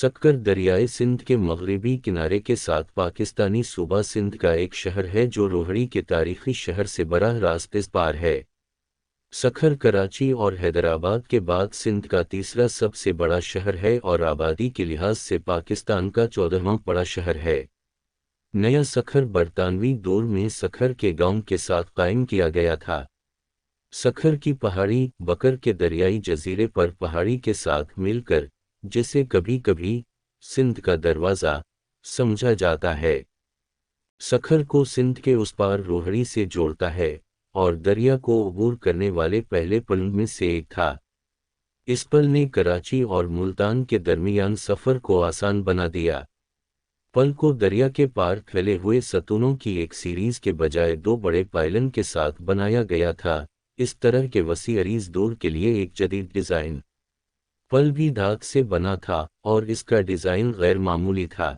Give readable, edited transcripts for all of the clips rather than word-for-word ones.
سکر دریائے سندھ کے مغربی کنارے کے ساتھ پاکستانی صوبہ سندھ کا ایک شہر ہے جو روہڑی کے تاریخی شہر سے براہ راست اس پار ہے۔ سکر کراچی اور حیدرآباد کے بعد سندھ کا تیسرا سب سے بڑا شہر ہے اور آبادی کے لحاظ سے پاکستان کا 14واں بڑا شہر ہے۔ نیا سکر برطانوی دور میں سکر کے گاؤں کے ساتھ قائم کیا گیا تھا۔ سکر کی پہاڑی بکر کے دریائی جزیرے پر پہاڑی کے ساتھ مل کر، جسے کبھی کبھی سندھ کا دروازہ سمجھا جاتا ہے، سکر کو سندھ کے اس پار روہڑی سے جوڑتا ہے اور دریا کو عبور کرنے والے پہلے پل میں سے ایک تھا۔ اس پل نے کراچی اور ملتان کے درمیان سفر کو آسان بنا دیا۔ پل کو دریا کے پار پھیلے ہوئے ستونوں کی ایک سیریز کے بجائے دو بڑے پائلن کے ساتھ بنایا گیا تھا، اس طرح کے وسیع عریض دور کے لیے ایک جدید ڈیزائن۔ پل بھی دھات سے بنا تھا اور اس کا ڈیزائن غیر معمولی تھا۔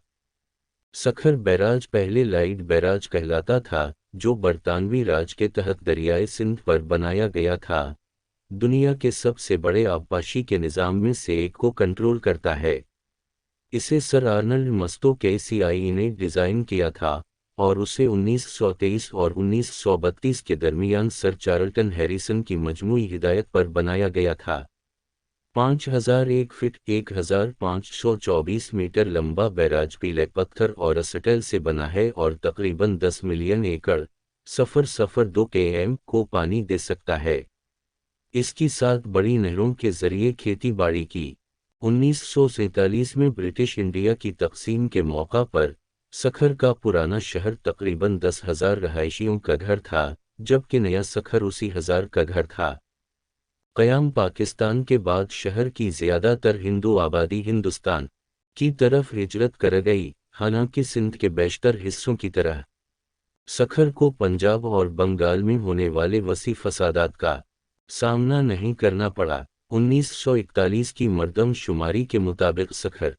سکر بیراج پہلے لائٹ بیراج کہلاتا تھا، جو برطانوی راج کے تحت دریائے سندھ پر بنایا گیا تھا۔ دنیا کے سب سے بڑے آبپاشی کے نظام میں سے ایک کو کنٹرول کرتا ہے۔ اسے سر آرنلڈ مسٹو کے CIA نے ڈیزائن کیا تھا اور اسے 1923 اور 1932 کے درمیان سر چارلٹن ہیریسن کی مجموعی ہدایت پر بنایا گیا تھا۔ 5001 فٹ 1524 میٹر لمبا بیراج پیلے پتھر اور اسٹیل سے بنا ہے اور تقریباً 10 ملین ایکڑ صفر 2 km کو پانی دے سکتا ہے۔ اس کی 7 بڑی نہروں کے ذریعے کھیتی باڑی کی۔ 1947 میں برٹش انڈیا کی تقسیم کے موقع پر سکر کا پرانا شہر تقریباً 10,000 رہائشیوں کا گھر تھا، جبکہ نیا سکر 80,000 کا گھر تھا۔ قیام پاکستان کے بعد شہر کی زیادہ تر ہندو آبادی ہندوستان کی طرف ہجرت کر گئی، حالانکہ سندھ کے بیشتر حصوں کی طرح سکر کو پنجاب اور بنگال میں ہونے والے وسیع فسادات کا سامنا نہیں کرنا پڑا۔ 1941 کی مردم شماری کے مطابق سکر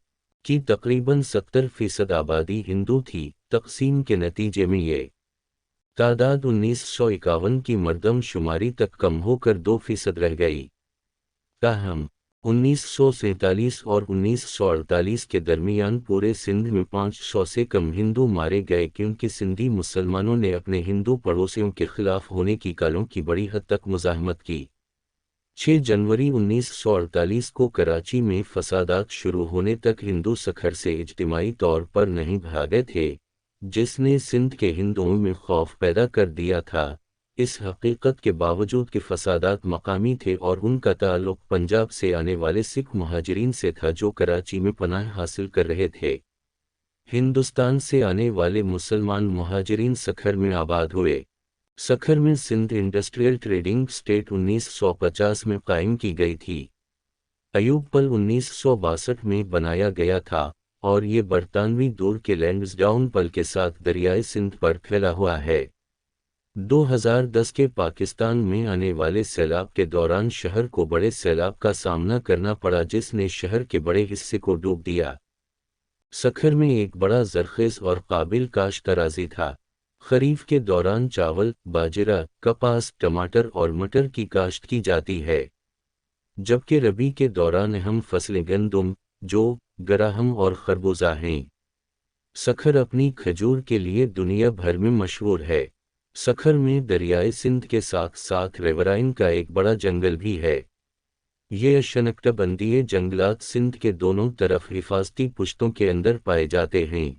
کی تقریباً 70% آبادی ہندو تھی۔ تقسیم کے نتیجے میں یہ تعداد 1951 کی مردم شماری تک کم ہو کر 2% رہ گئی۔ تاہم 1947 اور 1948 کے درمیان پورے سندھ میں 500 سے کم ہندو مارے گئے، کیونکہ سندھی مسلمانوں نے اپنے ہندو پڑوسیوں کے خلاف ہونے کی کالوں کی بڑی حد تک مزاحمت کی۔ 6 جنوری 1948 کو کراچی میں فسادات شروع ہونے تک ہندو سکر سے اجتماعی طور پر نہیں بھاگے تھے، جس نے سندھ کے ہندوؤں میں خوف پیدا کر دیا تھا، اس حقیقت کے باوجود کہ فسادات مقامی تھے اور ان کا تعلق پنجاب سے آنے والے سکھ مہاجرین سے تھا جو کراچی میں پناہ حاصل کر رہے تھے۔ ہندوستان سے آنے والے مسلمان مہاجرین سکر میں آباد ہوئے۔ سکر میں سندھ انڈسٹریل ٹریڈنگ اسٹیٹ 1950 میں قائم کی گئی تھی۔ ایوب پل 1962 میں بنایا گیا تھا اور یہ برطانوی دور کے لینڈز ڈاؤن پل کے ساتھ دریائے سندھ پر پھیلا ہوا ہے۔ 2010 کے پاکستان میں آنے والے سیلاب کے دوران شہر کو بڑے سیلاب کا سامنا کرنا پڑا، جس نے شہر کے بڑے حصے کو ڈوب دیا۔ سکر میں ایک بڑا زرخیز اور قابل کاشت اراضی تھا۔ خریف کے دوران چاول، باجرہ، کپاس، ٹماٹر اور مٹر کی کاشت کی جاتی ہے، جبکہ ربیع کے دوران اہم فصلیں گندم، جو، گراہم اور خربوزہ ہیں۔ سکر اپنی کھجور کے لیے دنیا بھر میں مشہور ہے۔ سکر میں دریائے سندھ کے ساتھ ساتھ ریورائن کا ایک بڑا جنگل بھی ہے۔ یہ اشنکٹبندیے جنگلات سندھ کے دونوں طرف حفاظتی پشتوں کے اندر پائے جاتے ہیں۔